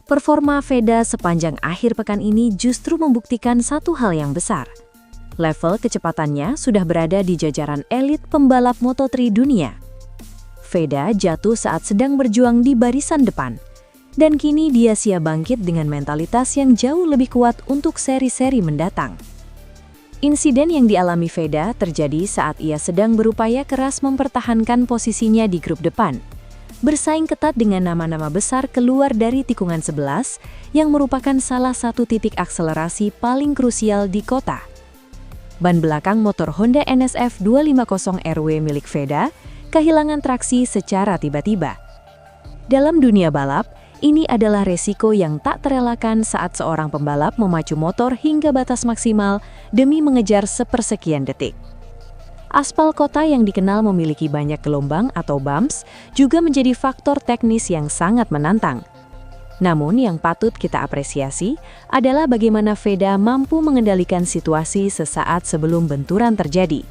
Performa Veda sepanjang akhir pekan ini justru membuktikan satu hal yang besar. Level kecepatannya sudah berada di jajaran elit pembalap Moto3 dunia. Veda jatuh saat sedang berjuang di barisan depan. Dan kini dia siap bangkit dengan mentalitas yang jauh lebih kuat untuk seri-seri mendatang. Insiden yang dialami Veda terjadi saat ia sedang berupaya keras mempertahankan posisinya di grup depan. Bersaing ketat dengan nama-nama besar keluar dari tikungan 11 yang merupakan salah satu titik akselerasi paling krusial di kota. Ban belakang motor Honda NSF 250RW milik Veda kehilangan traksi secara tiba-tiba. Dalam dunia balap, ini adalah resiko yang tak terelakkan saat seorang pembalap memacu motor hingga batas maksimal demi mengejar sepersekian detik. Aspal kota yang dikenal memiliki banyak gelombang atau bumps juga menjadi faktor teknis yang sangat menantang. Namun yang patut kita apresiasi adalah bagaimana Veda mampu mengendalikan situasi sesaat sebelum benturan terjadi.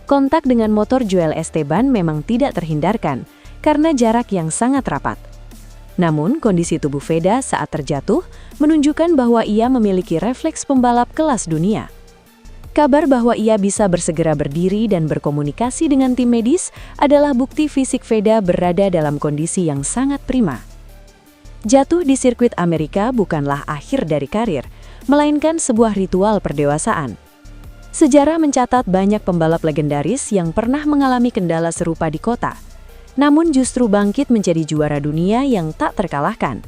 Kontak dengan motor Joel Esteban memang tidak terhindarkan karena jarak yang sangat rapat. Namun kondisi tubuh Veda saat terjatuh menunjukkan bahwa ia memiliki refleks pembalap kelas dunia. Kabar bahwa ia bisa bersegera berdiri dan berkomunikasi dengan tim medis adalah bukti fisik Veda berada dalam kondisi yang sangat prima. Jatuh di sirkuit Amerika bukanlah akhir dari karir, melainkan sebuah ritual perdewasaan. Sejarah mencatat banyak pembalap legendaris yang pernah mengalami kendala serupa di kota, namun justru bangkit menjadi juara dunia yang tak terkalahkan.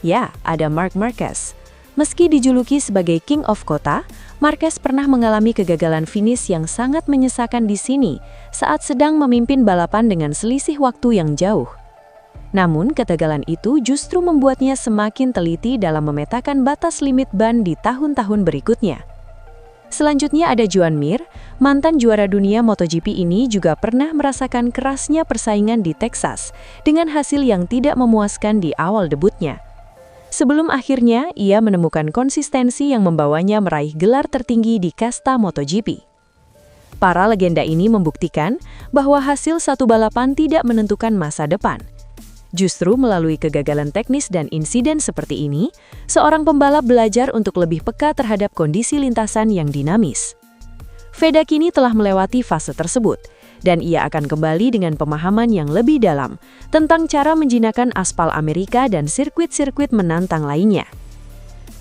Ya, ada Marc Marquez. Meski dijuluki sebagai King of Kota, Marquez pernah mengalami kegagalan finish yang sangat menyesakan di sini saat sedang memimpin balapan dengan selisih waktu yang jauh. Namun, kegagalan itu justru membuatnya semakin teliti dalam memetakan batas limit ban di tahun-tahun berikutnya. Selanjutnya ada Joan Mir, mantan juara dunia MotoGP ini juga pernah merasakan kerasnya persaingan di Texas dengan hasil yang tidak memuaskan di awal debutnya. Sebelum akhirnya, ia menemukan konsistensi yang membawanya meraih gelar tertinggi di kasta MotoGP. Para legenda ini membuktikan bahwa hasil satu balapan tidak menentukan masa depan. Justru melalui kegagalan teknis dan insiden seperti ini, seorang pembalap belajar untuk lebih peka terhadap kondisi lintasan yang dinamis. Veda kini telah melewati fase tersebut, dan ia akan kembali dengan pemahaman yang lebih dalam tentang cara menjinakkan aspal Amerika dan sirkuit-sirkuit menantang lainnya.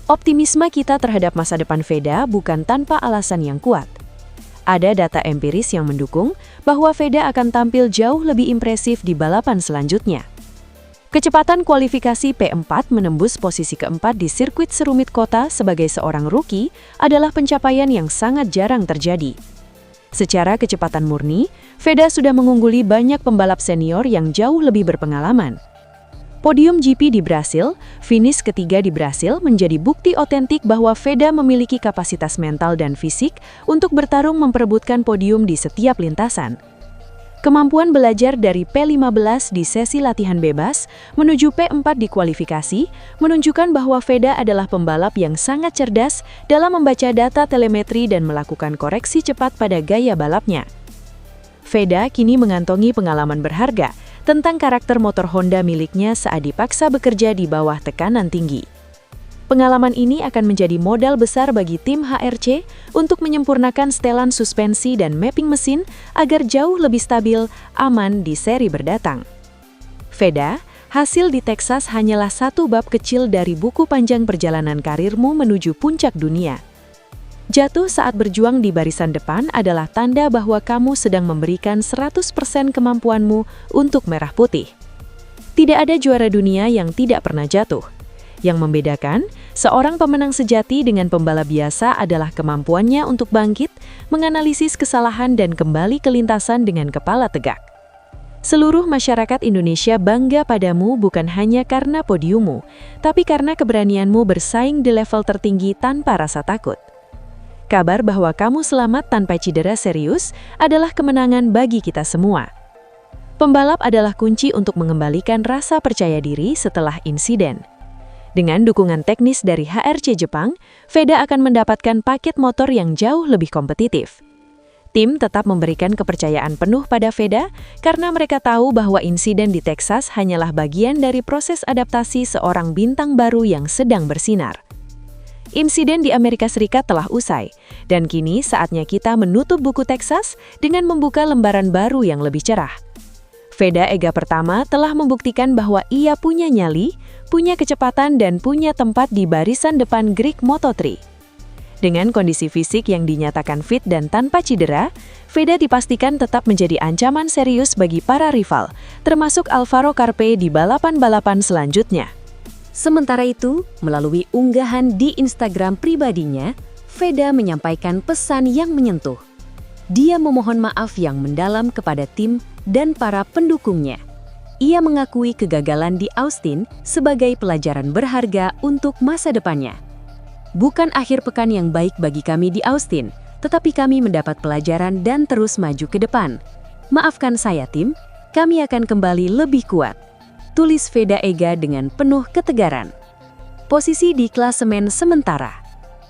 Optimisme kita terhadap masa depan Veda bukan tanpa alasan yang kuat. Ada data empiris yang mendukung bahwa Veda akan tampil jauh lebih impresif di balapan selanjutnya. Kecepatan kualifikasi P4 menembus posisi keempat di sirkuit serumit kota sebagai seorang rookie adalah pencapaian yang sangat jarang terjadi. Secara kecepatan murni, Veda sudah mengungguli banyak pembalap senior yang jauh lebih berpengalaman. Podium GP di Brasil, finish ketiga di Brasil menjadi bukti otentik bahwa Veda memiliki kapasitas mental dan fisik untuk bertarung memperebutkan podium di setiap lintasan. Kemampuan belajar dari P15 di sesi latihan bebas menuju P4 di kualifikasi menunjukkan bahwa Veda adalah pembalap yang sangat cerdas dalam membaca data telemetri dan melakukan koreksi cepat pada gaya balapnya. Veda kini mengantongi pengalaman berharga tentang karakter motor Honda miliknya saat dipaksa bekerja di bawah tekanan tinggi. Pengalaman ini akan menjadi modal besar bagi tim HRC untuk menyempurnakan setelan suspensi dan mapping mesin agar jauh lebih stabil, aman di seri berdatang. Veda, hasil di Texas hanyalah satu bab kecil dari buku panjang perjalanan karirmu menuju puncak dunia. Jatuh saat berjuang di barisan depan adalah tanda bahwa kamu sedang memberikan 100% kemampuanmu untuk merah putih. Tidak ada juara dunia yang tidak pernah jatuh. Yang membedakan, seorang pemenang sejati dengan pembalap biasa adalah kemampuannya untuk bangkit, menganalisis kesalahan dan kembali ke lintasan dengan kepala tegak. Seluruh masyarakat Indonesia bangga padamu bukan hanya karena podiummu, tapi karena keberanianmu bersaing di level tertinggi tanpa rasa takut. Kabar bahwa kamu selamat tanpa cedera serius adalah kemenangan bagi kita semua. Pembalap adalah kunci untuk mengembalikan rasa percaya diri setelah insiden. Dengan dukungan teknis dari HRC Jepang, Veda akan mendapatkan paket motor yang jauh lebih kompetitif. Tim tetap memberikan kepercayaan penuh pada Veda karena mereka tahu bahwa insiden di Texas hanyalah bagian dari proses adaptasi seorang bintang baru yang sedang bersinar. Insiden di Amerika Serikat telah usai, dan kini saatnya kita menutup buku Texas dengan membuka lembaran baru yang lebih cerah. Veda Ega pertama telah membuktikan bahwa ia punya nyali, punya kecepatan, dan punya tempat di barisan depan Greek Moto3. Dengan kondisi fisik yang dinyatakan fit dan tanpa cedera, Veda dipastikan tetap menjadi ancaman serius bagi para rival, termasuk Alvaro Carpe di balapan-balapan selanjutnya. Sementara itu, melalui unggahan di Instagram pribadinya, Veda menyampaikan pesan yang menyentuh. Dia memohon maaf yang mendalam kepada tim dan para pendukungnya. Ia mengakui kegagalan di Austin sebagai pelajaran berharga untuk masa depannya. Bukan akhir pekan yang baik bagi kami di Austin, tetapi kami mendapat pelajaran dan terus maju ke depan. Maafkan saya tim, kami akan kembali lebih kuat. Tulis Veda Ega dengan penuh ketegaran. Posisi di klasemen sementara.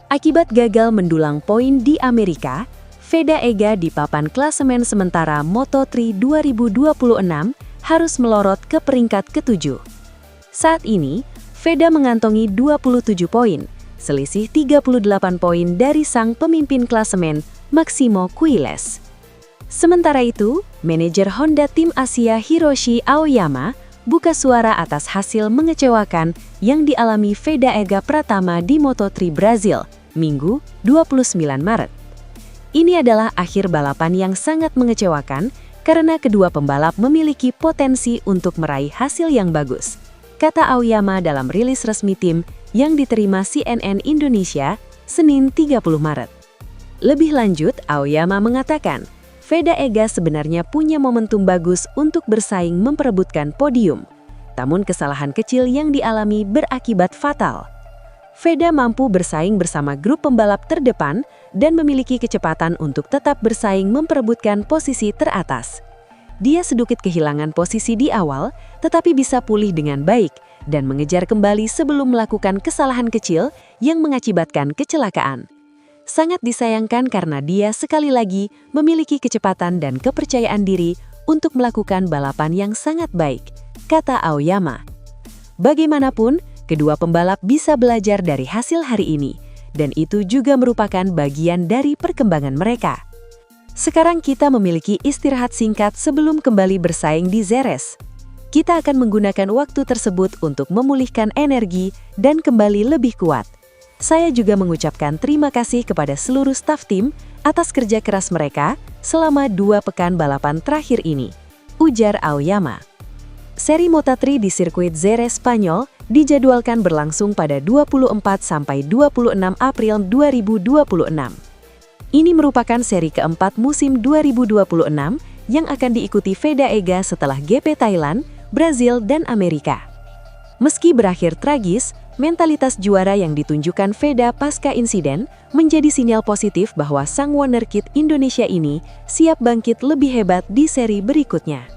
Akibat gagal mendulang poin di Amerika, Veda Ega di papan klasemen sementara Moto3 2026 harus melorot ke peringkat ke-7. Saat ini, Veda mengantongi 27 poin, selisih 38 poin dari sang pemimpin klasemen, Maximo Quiles. Sementara itu, manajer Honda Tim Asia Hiroshi Aoyama buka suara atas hasil mengecewakan yang dialami Veda Ega Pratama di Moto3 Brazil, Minggu 29 Maret. Ini adalah akhir balapan yang sangat mengecewakan karena kedua pembalap memiliki potensi untuk meraih hasil yang bagus, kata Aoyama dalam rilis resmi tim yang diterima CNN Indonesia, Senin 30 Maret. Lebih lanjut, Aoyama mengatakan, Veda Ega sebenarnya punya momentum bagus untuk bersaing memperebutkan podium. Namun kesalahan kecil yang dialami berakibat fatal. Veda mampu bersaing bersama grup pembalap terdepan dan memiliki kecepatan untuk tetap bersaing memperebutkan posisi teratas. Dia sedikit kehilangan posisi di awal, tetapi bisa pulih dengan baik dan mengejar kembali sebelum melakukan kesalahan kecil yang mengakibatkan kecelakaan. Sangat disayangkan karena dia sekali lagi memiliki kecepatan dan kepercayaan diri untuk melakukan balapan yang sangat baik, kata Aoyama. Bagaimanapun, kedua pembalap bisa belajar dari hasil hari ini, dan itu juga merupakan bagian dari perkembangan mereka. Sekarang kita memiliki istirahat singkat sebelum kembali bersaing di Jerez. Kita akan menggunakan waktu tersebut untuk memulihkan energi dan kembali lebih kuat. Saya juga mengucapkan terima kasih kepada seluruh staf tim atas kerja keras mereka selama 2 pekan balapan terakhir ini, ujar Aoyama. Seri Moto3 di sirkuit Jerez, Spanyol dijadwalkan berlangsung pada 24–26 April 2026. Ini merupakan seri keempat musim 2026 yang akan diikuti Veda Ega setelah GP Thailand, Brazil, dan Amerika. Meski berakhir tragis, mentalitas juara yang ditunjukkan Veda pasca insiden menjadi sinyal positif bahwa sang wonderkid Indonesia ini siap bangkit lebih hebat di seri berikutnya.